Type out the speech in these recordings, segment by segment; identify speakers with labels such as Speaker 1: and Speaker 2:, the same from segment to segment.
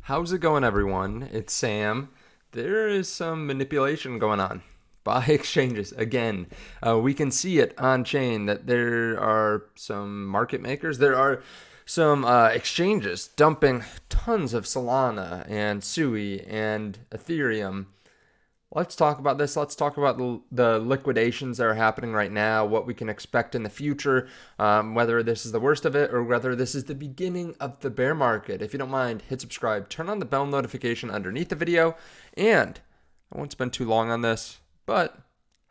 Speaker 1: How's it going, everyone? It's Sam. There is some manipulation going on by exchanges. Again, we can see it on chain that there are some market makers. There are some exchanges dumping tons of Solana and Sui and Ethereum. Let's talk about this. Let's talk about the liquidations that are happening right now, what we can expect in the future, whether this is the worst of it or whether this is the beginning of the bear market. If you don't mind, hit subscribe, turn on the bell notification underneath the video, and I won't spend too long on this, but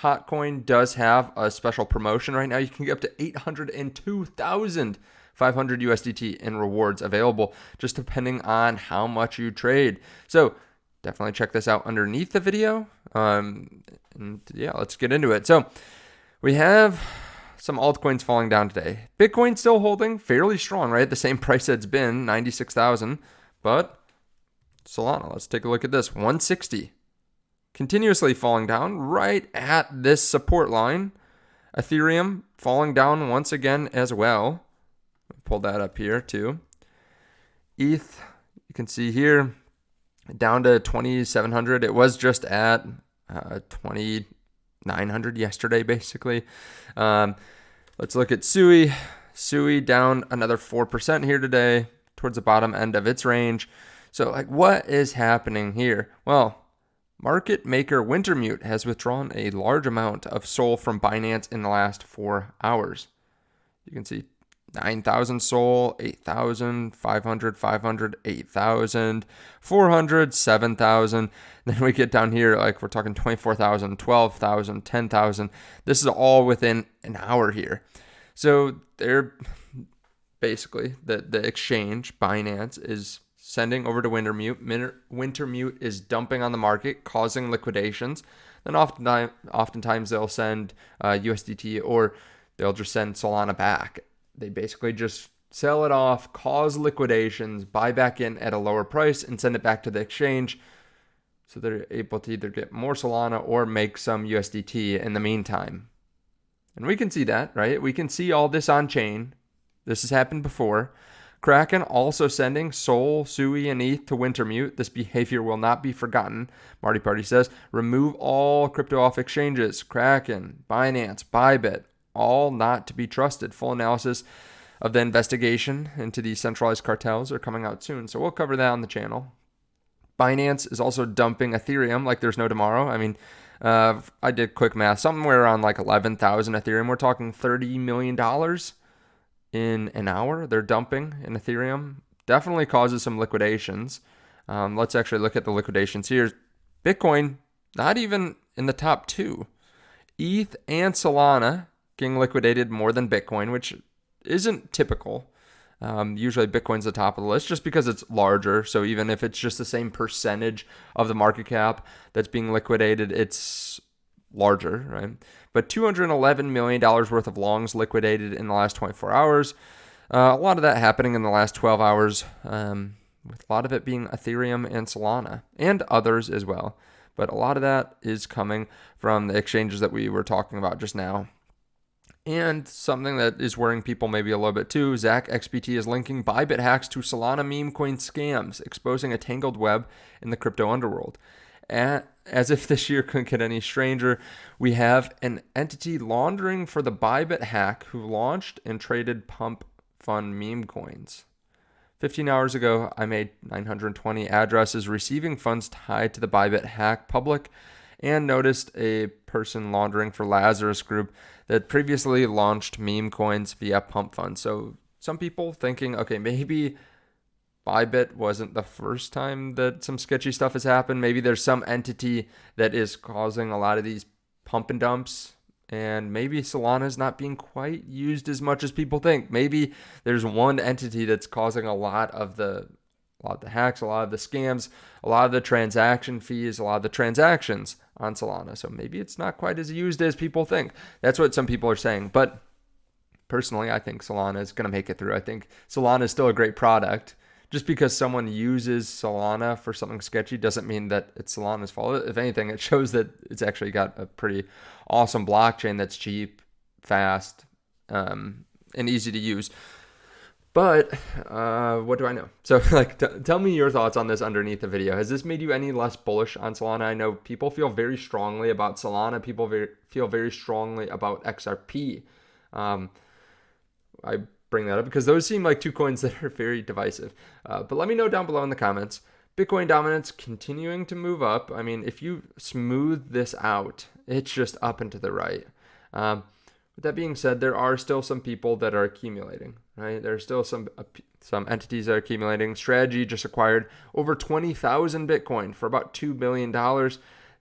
Speaker 1: Hotcoin does have a special promotion right now. You can get up to 802,500 USDT in rewards available, just depending on how much you trade. So definitely check this out underneath the video. And yeah, let's get into it. So we have some altcoins falling down today. Bitcoin still holding fairly strong, right? The same price it's been, 96,000. But Solana, let's take a look at this. 160. Continuously falling down right at this support line. Ethereum falling down once again as well. Pull that up here too. ETH, you can see here, down to 2,700. It was just at 2,900 yesterday, basically. Let's look at Sui. Sui down another 4% here today, towards the bottom end of its range. So, what is happening here? Well, market maker Wintermute has withdrawn a large amount of SOL from Binance in the last 4 hours. You can see 9,000 SOL, 8,000, 500, 500, 8,000, 400, 7,000. Then we get down here, we're talking 24,000, 12,000, 10,000. This is all within an hour here. So they're basically, the exchange, Binance, is sending over to Wintermute. Wintermute is dumping on the market, causing liquidations. Then oftentimes they'll send USDT, or they'll just send Solana back. They basically just sell it off, cause liquidations, buy back in at a lower price, and send it back to the exchange. So they're able to either get more Solana or make some USDT in the meantime. And we can see that, right? We can see all this on chain. This has happened before. Kraken also sending Sol, Sui, and ETH to Wintermute. This behavior will not be forgotten. Marty Party says, remove all crypto off exchanges. Kraken, Binance, Bybit, all not to be trusted. Full analysis of the investigation into these centralized cartels are coming out soon. So we'll cover that on the channel. Binance is also dumping Ethereum like there's no tomorrow. I mean, I did quick math. Somewhere around 11,000 Ethereum. We're talking $30 million in an hour. They're dumping in Ethereum. Definitely causes some liquidations. Let's actually look at the liquidations here. Bitcoin, not even in the top two. ETH and Solana getting liquidated more than Bitcoin, which isn't typical. Usually Bitcoin's the top of the list just because it's larger. So even if it's just the same percentage of the market cap that's being liquidated, it's larger, right? But $211 million worth of longs liquidated in the last 24 hours. A lot of that happening in the last 12 hours, with a lot of it being Ethereum and Solana and others as well. But a lot of that is coming from the exchanges that we were talking about just now. And something that is worrying people maybe a little bit too, Zach XBT is linking Bybit hacks to Solana meme coin scams, exposing a tangled web in the crypto underworld. As if this year couldn't get any stranger, we have an entity laundering for the Bybit hack who launched and traded pump fund meme coins. 15 hours ago, I made 920 addresses receiving funds tied to the Bybit hack public, and noticed a person laundering for Lazarus Group that previously launched meme coins via pump funds. So some people thinking, okay, maybe Bybit wasn't the first time that some sketchy stuff has happened. Maybe there's some entity that is causing a lot of these pump and dumps, and maybe Solana is not being quite used as much as people think. Maybe there's one entity that's causing a lot of the hacks, a lot of the scams, a lot of the transaction fees, a lot of the transactions on Solana. So maybe it's not quite as used as people think. That's what some people are saying. But personally, I think Solana is going to make it through. I think Solana is still a great product. Just because someone uses Solana for something sketchy doesn't mean that it's Solana's fault. If anything, it shows that it's actually got a pretty awesome blockchain that's cheap, fast, and easy to use. But what do I know? So like, tell me your thoughts on this underneath the video. Has this made you any less bullish on Solana? I know people feel very strongly about Solana. People feel very strongly about XRP. I bring that up because those seem like two coins that are very divisive. But let me know down below in the comments. Bitcoin dominance continuing to move up. I mean, if you smooth this out, it's just up and to the right. With that being said, there are still some people that are accumulating, right? There are still some entities that are accumulating. Strategy just acquired over 20,000 Bitcoin for about $2 billion.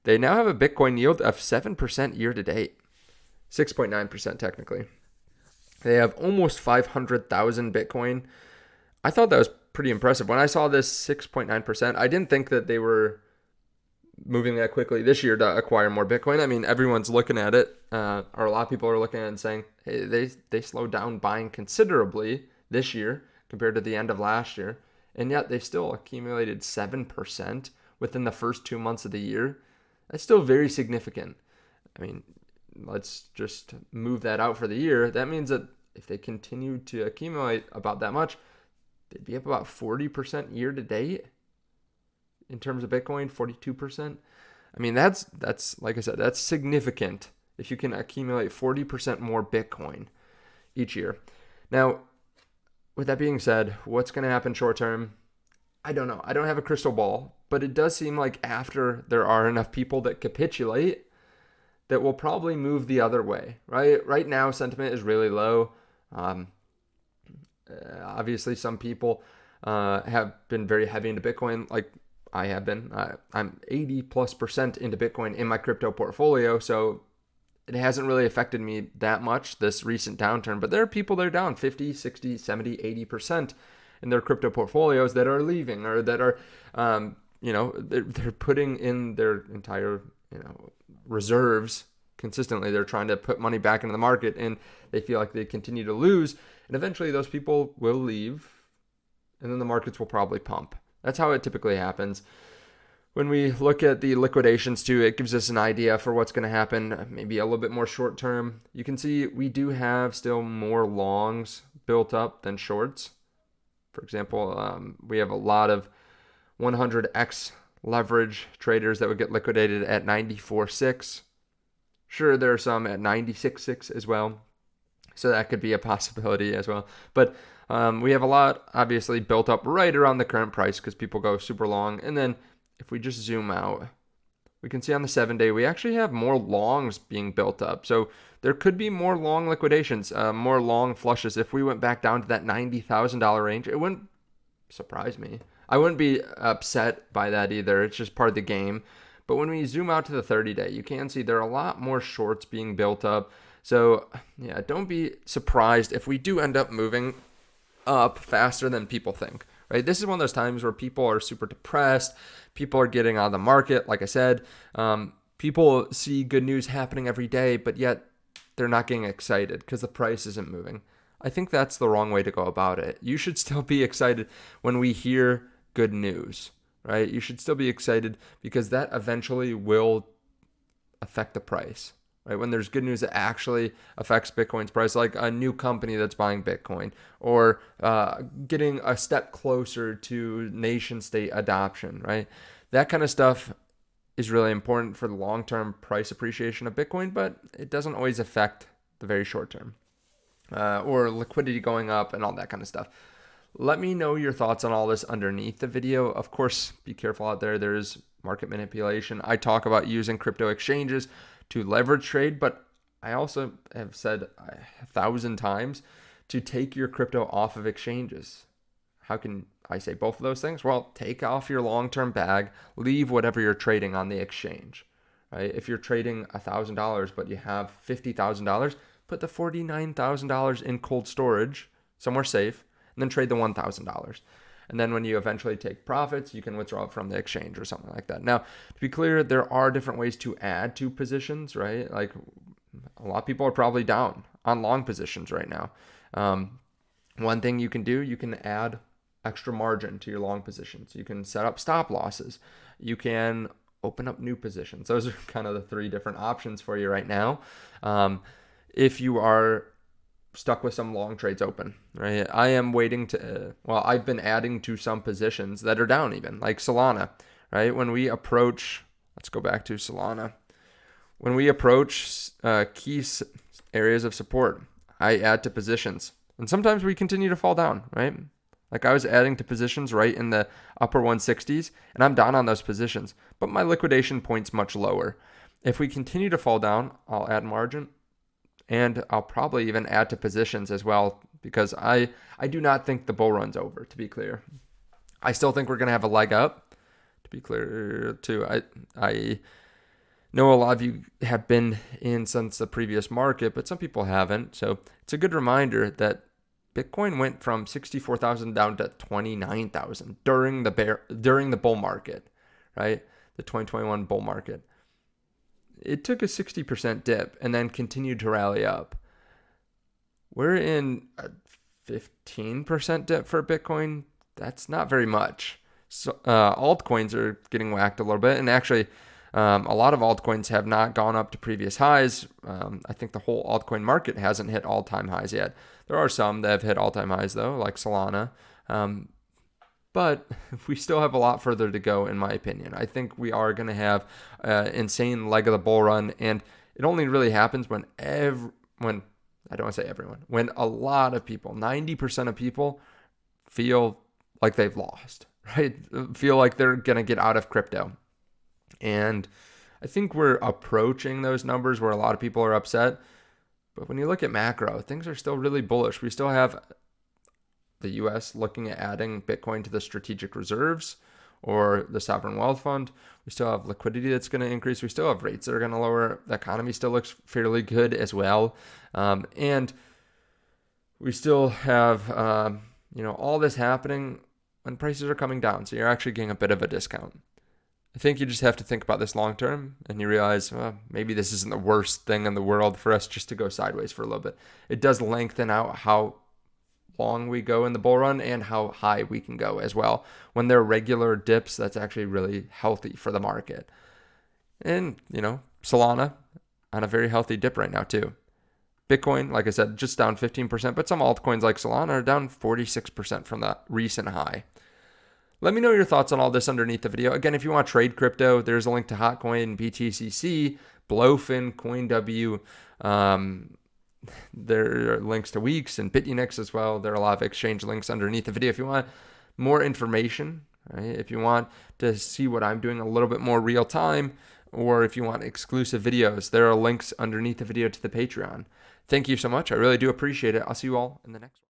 Speaker 1: They now have a Bitcoin yield of 7% year to date, 6.9% technically. They have almost 500,000 Bitcoin. I thought that was pretty impressive. When I saw this 6.9%, I didn't think that they were moving that quickly this year to acquire more Bitcoin. I mean, everyone's looking at it, or a lot of people are looking at it and saying, hey, they slowed down buying considerably this year compared to the end of last year, and yet they still accumulated 7% within the first 2 months of the year. That's still very significant. I mean, let's just move that out for the year. That means that if they continue to accumulate about that much, they'd be up about 40% year to date. In terms of Bitcoin, 42%. I mean, that's like I said, that's significant if you can accumulate 40% more Bitcoin each year. Now, with that being said, what's going to happen short term? I don't know. I don't have a crystal ball, but it does seem like after there are enough people that capitulate, that will probably move the other way, right? Right now, sentiment is really low. Obviously, some people have been very heavy into Bitcoin, like I have been. I'm 80+% into Bitcoin in my crypto portfolio, so it hasn't really affected me that much, this recent downturn. But there are people that are down 50, 60, 70, 80% in their crypto portfolios that are leaving, or that are, they're putting in their entire, reserves consistently. They're trying to put money back into the market, and they feel like they continue to lose. And eventually those people will leave, and then the markets will probably pump. That's how it typically happens. When we look at the liquidations too, it gives us an idea for what's going to happen, maybe a little bit more short term. You can see we do have still more longs built up than shorts. For example, we have a lot of 100x leverage traders that would get liquidated at 94.6. Sure, there are some at 96.6 as well. So that could be a possibility as well. But we have a lot, obviously, built up right around the current price because people go super long. And then if we just zoom out, we can see on the 7-day, we actually have more longs being built up. So there could be more long liquidations, more long flushes. If we went back down to that $90,000 range, it wouldn't surprise me. I wouldn't be upset by that either. It's just part of the game. But when we zoom out to the 30-day, you can see there are a lot more shorts being built up. So yeah, don't be surprised if we do end up moving up faster than people think, right? This is one of those times where people are super depressed. People are getting out of the market. Like I said, people see good news happening every day, but yet they're not getting excited because the price isn't moving. I think that's the wrong way to go about it. You should still be excited when we hear good news, right? You should still be excited because that eventually will affect the price, right? When there's good news that actually affects Bitcoin's price, like a new company that's buying Bitcoin, or getting a step closer to nation state adoption, right? That kind of stuff is really important for the long-term price appreciation of Bitcoin, but it doesn't always affect the very short term, or liquidity going up and all that kind of stuff. Let me know your thoughts on all this underneath the video. Of course, be careful out there. There's market manipulation. I talk about using crypto exchanges to leverage trade, but I also have said 1,000 times to take your crypto off of exchanges. How can I say both of those things? Well, take off your long-term bag, leave whatever you're trading on the exchange, right? If you're trading $1,000, but you have $50,000, put the $49,000 in cold storage somewhere safe, and then trade the $1,000. And then when you eventually take profits, you can withdraw it from the exchange or something like that. Now, to be clear, there are different ways to add to positions, right? Like a lot of people are probably down on long positions right now. One thing you can do, you can add extra margin to your long positions. You can set up stop losses. You can open up new positions. Those are kind of the three different options for you right now. If you are stuck with some long trades open, right? I am waiting to, I've been adding to some positions that are down even, like Solana, right? When we approach, let's go back to Solana. When we approach key areas of support, I add to positions. And sometimes we continue to fall down, right? Like I was adding to positions right in the upper 160s, and I'm down on those positions, but my liquidation point's much lower. If we continue to fall down, I'll add margin, and I'll probably even add to positions as well, because I do not think the bull run's over, to be clear. I still think we're going to have a leg up, to be clear too. I know a lot of you have been in since the previous market, but some people haven't. So it's a good reminder that Bitcoin went from 64,000 down to 29,000 during the bull market, right? The 2021 bull market. It took a 60% dip and then continued to rally up. We're in a 15% dip for Bitcoin. That's not very much. So altcoins are getting whacked a little bit, and actually a lot of altcoins have not gone up to previous highs. I think the whole altcoin market hasn't hit all-time highs yet. There are some that have hit all-time highs though, like Solana. But we still have a lot further to go, in my opinion. I think we are going to have an insane leg of the bull run, and it only really happens when I don't want to say everyone, when a lot of people, 90% of people, feel like they've lost, right? Feel like they're going to get out of crypto. And I think we're approaching those numbers where a lot of people are upset. But when you look at macro, things are still really bullish. We still have the US looking at adding Bitcoin to the strategic reserves or the sovereign wealth fund. We still have liquidity that's going to increase. We still have rates that are going to lower. The economy still looks fairly good as well. And we still have, all this happening when prices are coming down. So you're actually getting a bit of a discount. I think you just have to think about this long term, and you realize, maybe this isn't the worst thing in the world for us just to go sideways for a little bit. It does lengthen out how long we go in the bull run and how high we can go as well. When there are regular dips, that's actually really healthy for the market. And, Solana on a very healthy dip right now too. Bitcoin, like I said, just down 15%, but some altcoins like Solana are down 46% from the recent high. Let me know your thoughts on all this underneath the video. Again, if you want to trade crypto, there's a link to Hotcoin, BTCC, Blofin, CoinW. There are links to WEEX and BitUniX as well. There are a lot of exchange links underneath the video. If you want more information, right? If you want to see what I'm doing a little bit more real time, or if you want exclusive videos, there are links underneath the video to the Patreon. Thank you so much. I really do appreciate it. I'll see you all in the next one.